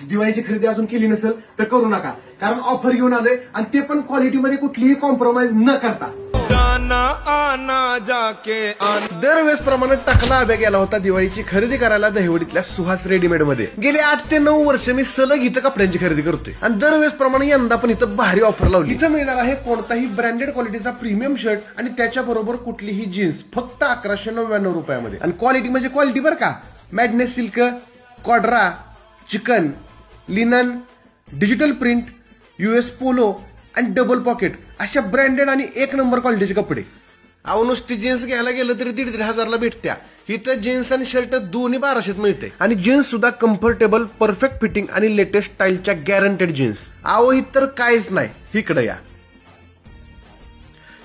दिवाळीची खरेदी अजून केली नसेल तर करू नका, कारण ऑफर घेऊन आलोय आणि ते पण क्वालिटीमध्ये कुठलीही कॉम्प्रोमाइज न करता. दरवेळेस प्रमाणे टाकला अभ्या गेला होता दिवाळीची खरेदी करायला दहिवडीतल्या सुहास रेडीमेड मध्ये. गेले 8 ते 9 वर्ष मी सलग इथं कपड्यांची खरेदी करतोय आणि दरवेळेस प्रमाणे यंदा पण इथं भारी ऑफर लावली. इथं मिळणार आहे कोणताही ब्रँडेड क्वालिटीचा प्रीमियम शर्ट आणि त्याच्याबरोबर कुठलीही जीन्स फक्त 1199 रुपयामध्ये. आणि क्वालिटी म्हणजे क्वालिटी बरं का, मॅडनेस सिल्क, कॉड्रा, chikan, linen, digital print, US polo आणि डबल पॉकेट अशा ब्रँडेड आणि 1 नंबर क्वालिटीचे कपडे. अहो नुसती जीन्स घ्यायला गेलं तरी 1,500 भेटत्या. इथं जीन्स आणि शर्ट दोन्ही 1200 मिळते आणि जीन्स सुद्धा कम्फर्टेबल, परफेक्ट फिटिंग आणि लेटेस्ट स्टाईलच्या गॅरंटेड जीन्स. अहो इतर काहीच नाही, इकडे या.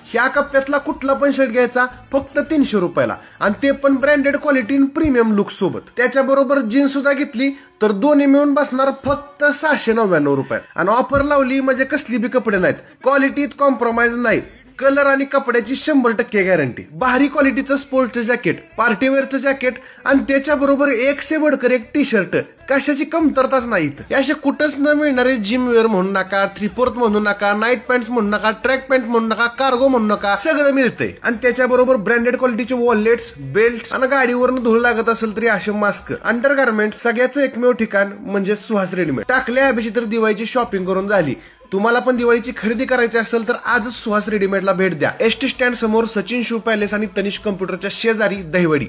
ह्या कप्प्यातला कुठला पण शर्ट घ्यायचा फक्त 300 रुपयाला आणि ते पण ब्रँडेड क्वालिटी प्रीमियम लुक सोबत. त्याच्याबरोबर जीन्स सुद्धा घेतली तर दोन्ही मिळून बसणार फक्त 699 रुपयात. आणि ऑफर लावली म्हणजे कसली बी कपडे नाहीत, क्वालिटीत कॉम्प्रोमाइज नाही, कलर आणि कपड्याची 100% गॅरंटी. भारी क्वालिटीचं स्पोर्ट्सचं जॅकेट, पार्टीवेअरचं जॅकेट आणि त्याच्याबरोबर 1 से बढ़कर 1 टी शर्ट, कशाची कमतरताच नाही. असे कुठंच न मिळणारे जिम वेअर म्हणू नका, 3/4 म्हणू नका, नाईट पॅन्ट म्हणू नका, ट्रॅक पॅन्ट म्हणू नका, कार्गो म्हणू नका, सगळं मिळतंय. आणि त्याच्याबरोबर ब्रँडेड क्वालिटीचे वॉलेट्स, बेल्ट आणि गाडीवरून धूळ लागत असेल तरी असे मास्क, अंडरगार्मेंट सगळ्याचं एकमेव ठिकाण म्हणजे सुहास रेडीमेड. टाकल्या अभिची तर दिवाळीची शॉपिंग करून झाली. तुम्हाला पण दिवाळीची खरेदी करायची असेल तर आजच सुहास रेडीमेडला भेट द्या. एसटी स्टँड समोर, सचिन शू पॅलेस आणि तनिष्क कम्प्युटरच्या शेजारी, दहिवडी.